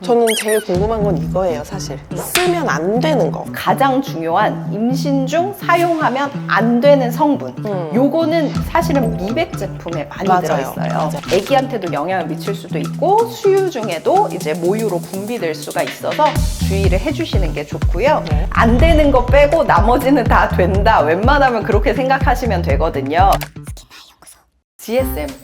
저는 제일 궁금한 건 이거예요, 사실. 쓰면 안 되는 거. 가장 중요한 임신 중 사용하면 안 되는 성분. 요거는 사실은 미백 제품에 많이 맞아요. 들어있어요. 맞아요. 아기한테도 영향을 미칠 수도 있고 수유 중에도 이제 모유로 분비될 수가 있어서 주의를 해주시는 게 좋고요. 네. 안 되는 거 빼고 나머지는 다 된다. 웬만하면 그렇게 생각하시면 되거든요.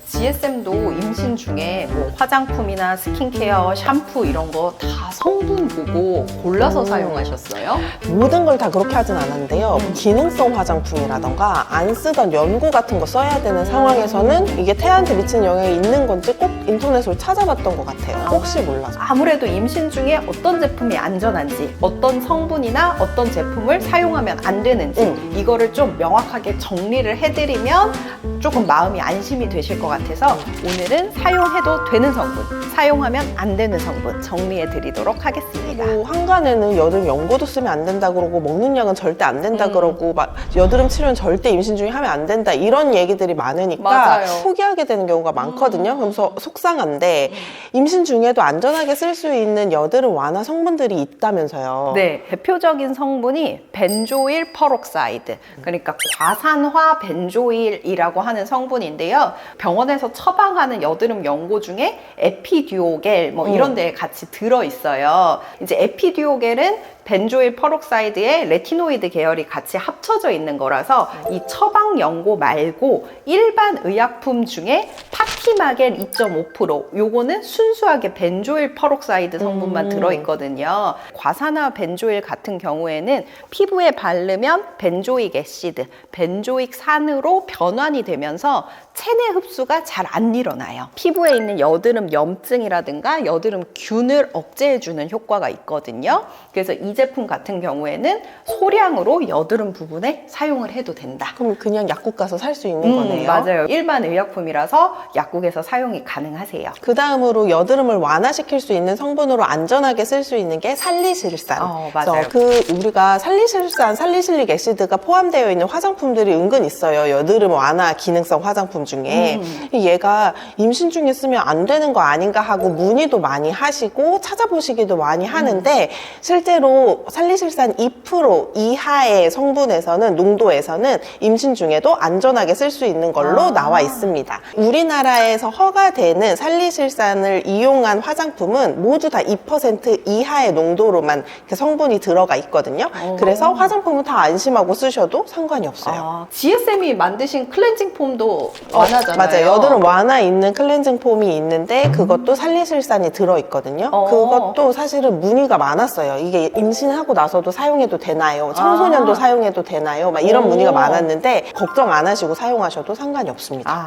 GSM도 임신 중에 뭐 화장품이나 스킨케어, 샴푸 이런 거 다 성분 보고 골라서 사용하셨어요? 모든 걸 다 그렇게 하진 않았는데요. 기능성 화장품이라던가 안 쓰던 연고 같은 거 써야 되는 상황에서는 이게 태아한테 미치는 영향이 있는 건지 꼭 인터넷으로 찾아봤던 것 같아요. 혹시 몰라서. 아무래도 임신 중에 어떤 제품이 안전한지, 어떤 성분이나 어떤 제품을 사용하면 안 되는지 이거를 좀 명확하게 정리를 해드리면 조금 마음이 안심이 되실 것 같아서 오늘은 사용해도 되는 성분, 사용하면 안 되는 성분 정리해 드리도록 하겠습니다. 그리고 한간에는 여드름 연고도 쓰면 안 된다 그러고 먹는 약은 절대 안 된다 그러고 막 여드름 치료는 절대 임신 중에 하면 안 된다 이런 얘기들이 많으니까 맞아요. 포기하게 되는 경우가 많거든요. 그래서 속상한데 임신 중에도 안전하게 쓸 수 있는 여드름 완화 성분들이 있다면서요. 네, 대표적인 성분이 벤조일 퍼록사이드, 그러니까 과산화 벤조일이라고 하는 성분인데요. 병원에서 처방하는 여드름 연고 중에 에피듀오겔 뭐 이런 데에 같이 들어있어요. 이제 에피듀오겔은 벤조일 퍼록사이드에 레티노이드 계열이 같이 합쳐져 있는 거라서 이 처방 연고 말고 일반 의약품 중에 파티마겔 2.5% 요거는 순수하게 벤조일 퍼록사이드 성분만 들어있거든요. 과산화 벤조일 같은 경우에는 피부에 바르면 벤조익 애시드, 벤조익 산으로 변환이 되면서 체내 흡수가 잘 안 일어나요. 피부에 있는 여드름 염증이라든가 여드름 균을 억제해주는 효과가 있거든요. 그래서 이 제품 같은 경우에는 소량으로 여드름 부분에 사용을 해도 된다. 그럼 그냥 약국 가서 살 수 있는 거네요. 맞아요. 일반 의약품이라서 약국에서 사용이 가능하세요. 그 다음으로 여드름을 완화시킬 수 있는 성분으로 안전하게 쓸 수 있는 게 살리실산. 맞아요. 그래서 우리가 살리실산, 살리실릭 애시드가 포함되어 있는 화장품들이 은근 있어요. 여드름 완화 기능성 화장품 중에. 얘가 임신 중에 쓰면 안 되는 거 아닌가 하고 문의도 많이 하시고 찾아보시기도 많이 하는데 실제로 살리실산 2% 이하의 성분에서는 농도에서는 임신 중에도 안전하게 쓸 수 있는 걸로 나와 있습니다. 우리나라에서 허가되는 살리실산을 이용한 화장품은 모두 다 2% 이하의 농도로만 성분이 들어가 있거든요. 그래서 화장품은 다 안심하고 쓰셔도 상관이 없어요. GSM이 만드신 클렌징 폼도 완화잖아요. 맞아요. 여드름 완화 있는 클렌징 폼이 있는데 그것도 살리실산이 들어있거든요. 그것도 사실은 문의가 많았어요. 이게 임신하고 나서도 사용해도 되나요? 청소년도 사용해도 되나요? 막 이런 문의가 많았는데 걱정 안 하시고 사용하셔도 상관이 없습니다.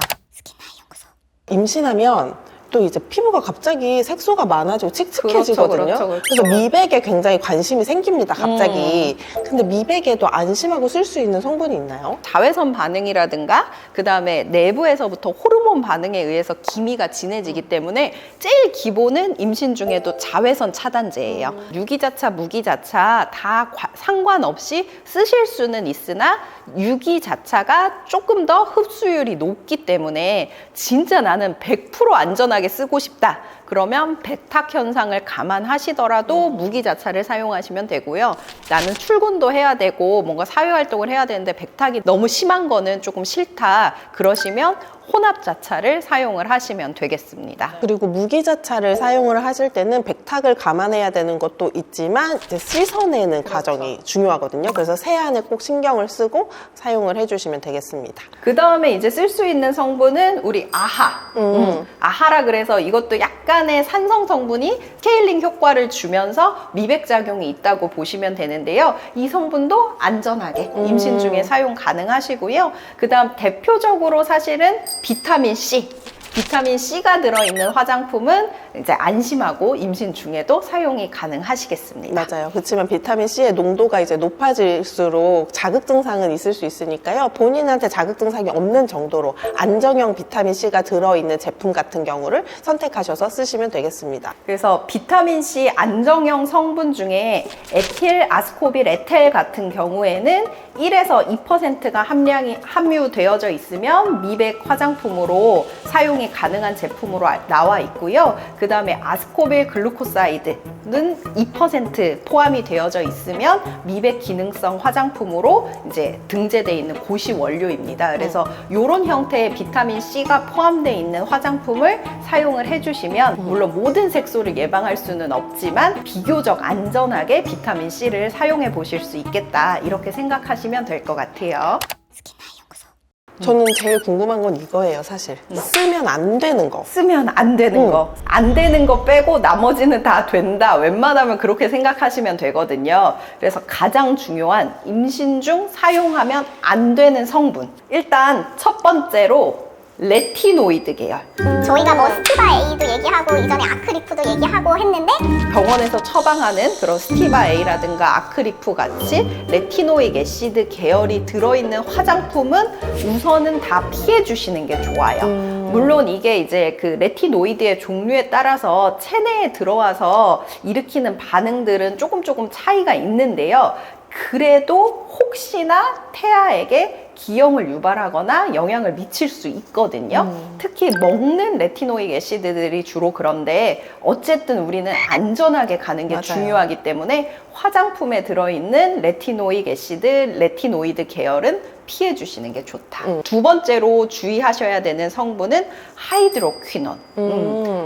임신하면 또 이제 피부가 갑자기 색소가 많아지고 칙칙해지거든요. 그렇죠. 그래서 미백에 굉장히 관심이 생깁니다, 갑자기. 근데 미백에도 안심하고 쓸 수 있는 성분이 있나요? 자외선 반응이라든가 그 다음에 내부에서부터 호르몬 반응에 의해서 기미가 진해지기 때문에 제일 기본은 임신 중에도 자외선 차단제예요. 유기자차, 무기자차 다 상관없이 쓰실 수는 있으나 유기자차가 조금 더 흡수율이 높기 때문에 진짜 나는 100% 안전하게 쓰고 싶다. 그러면 백탁 현상을 감안하시더라도 무기자차를 사용하시면 되고요. 나는 출근도 해야 되고 뭔가 사회활동을 해야 되는데 백탁이 너무 심한 거는 조금 싫다. 그러시면 혼합자차를 사용을 하시면 되겠습니다. 그리고 무기자차를 사용을 하실 때는 백탁을 감안해야 되는 것도 있지만 이제 씻어내는 과정이 중요하거든요. 그래서 세안에 꼭 신경을 쓰고 사용을 해주시면 되겠습니다. 그 다음에 이제 쓸 수 있는 성분은 우리 아하. 아하라 그래서 이것도 약간의 산성 성분이 스케일링 효과를 주면서 미백작용이 있다고 보시면 되는데요. 이 성분도 안전하게 임신 중에 사용 가능하시고요. 그 다음 대표적으로 사실은 비타민 C. 비타민 C가 들어있는 화장품은 이제 안심하고 임신 중에도 사용이 가능하시겠습니다. 맞아요. 그렇지만 비타민 C의 농도가 이제 높아질수록 자극 증상은 있을 수 있으니까요. 본인한테 자극 증상이 없는 정도로 안정형 비타민 C가 들어있는 제품 같은 경우를 선택하셔서 쓰시면 되겠습니다. 그래서 비타민 C 안정형 성분 중에 에틸 아스코빌 에텔 같은 경우에는 1에서 2%가 함량이 함유되어져 있으면 미백 화장품으로 사용이 사용이 가능한 제품으로 나와 있고요. 그 다음에 아스코빌 글루코사이드는 2% 포함이 되어져 있으면 미백 기능성 화장품으로 이제 등재되어 있는 고시 원료입니다. 그래서 이런 형태의 비타민 C가 포함되어 있는 화장품을 사용을 해주시면 물론 모든 색소를 예방할 수는 없지만 비교적 안전하게 비타민 C를 사용해 보실 수 있겠다, 이렇게 생각하시면 될 것 같아요. 저는 제일 궁금한 건 이거예요, 사실. 쓰면 안 되는 거. 쓰면 안 되는 거. 안 되는 거 빼고 나머지는 다 된다. 웬만하면 그렇게 생각하시면 되거든요. 그래서 가장 중요한 임신 중 사용하면 안 되는 성분. 일단 첫 번째로 레티노이드 계열. 저희가 뭐 스티바 A도 얘기하고 이전에 아크리프도 얘기하고 했는데 병원에서 처방하는 그런 스티바 A라든가 아크리프 같이 레티노익 애시드 계열이 들어있는 화장품은 우선은 다 피해 주시는 게 좋아요. 물론 이게 이제 그 레티노이드의 종류에 따라서 체내에 들어와서 일으키는 반응들은 조금 차이가 있는데요. 그래도 혹시나 태아에게 기형을 유발하거나 영향을 미칠 수 있거든요. 특히 먹는 레티노익 애시드들이 주로 그런데 어쨌든 우리는 안전하게 가는 게 맞아요. 중요하기 때문에 화장품에 들어있는 레티노익 애시드, 레티노이드 계열은 피해 주시는 게 좋다. 두 번째로 주의하셔야 되는 성분은 하이드로퀴논.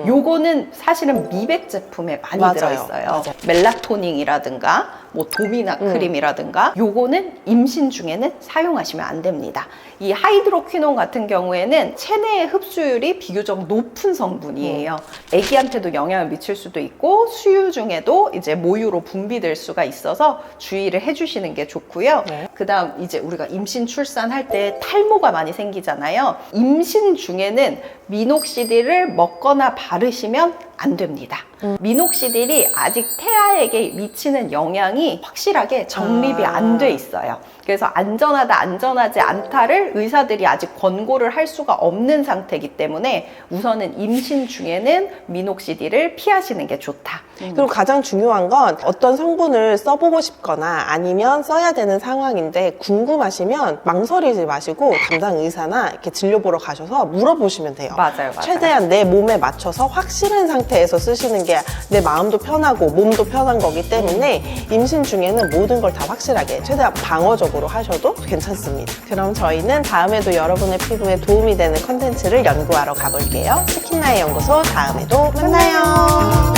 요거는 사실은 미백 제품에 많이 맞아요. 들어있어요. 맞아요. 멜라토닝이라든가 뭐 도미나 크림이라든가 요거는 임신 중에는 사용하시면 안 됩니다. 이 하이드로퀴논 같은 경우에는 체내의 흡수율이 비교적 높은 성분이에요. 아기한테도 영향을 미칠 수도 있고 수유 중에도 이제 모유로 분비될 수가 있어서 주의를 해주시는 게 좋고요. 네. 그다음 이제 우리가 임신 출산할 때 탈모가 많이 생기잖아요. 임신 중에는 미녹시딜을 먹거나 바르시면 안 됩니다. 미녹시딜이 아직 태아에게 미치는 영향이 확실하게 정립이 안 돼 있어요. 그래서 안전하다, 안전하지 않다를 의사들이 아직 권고를 할 수가 없는 상태이기 때문에 우선은 임신 중에는 미녹시딜을 피하시는 게 좋다. 그리고 가장 중요한 건 어떤 성분을 써보고 싶거나 아니면 써야 되는 상황인데 궁금하시면 망설이지 마시고 담당 의사나 이렇게 진료 보러 가셔서 물어보시면 돼요. 맞아요. 최대한 내 몸에 맞춰서 확실한 상태에서 쓰시는 게 내 마음도 편하고 몸도 편한 거기 때문에 임신 중에는 모든 걸 다 확실하게 최대한 방어적으로 하셔도 괜찮습니다. 그럼 저희는 다음에도 여러분의 피부에 도움이 되는 컨텐츠를 연구하러 가볼게요. 스킨나의 연구소 다음에도 만나요.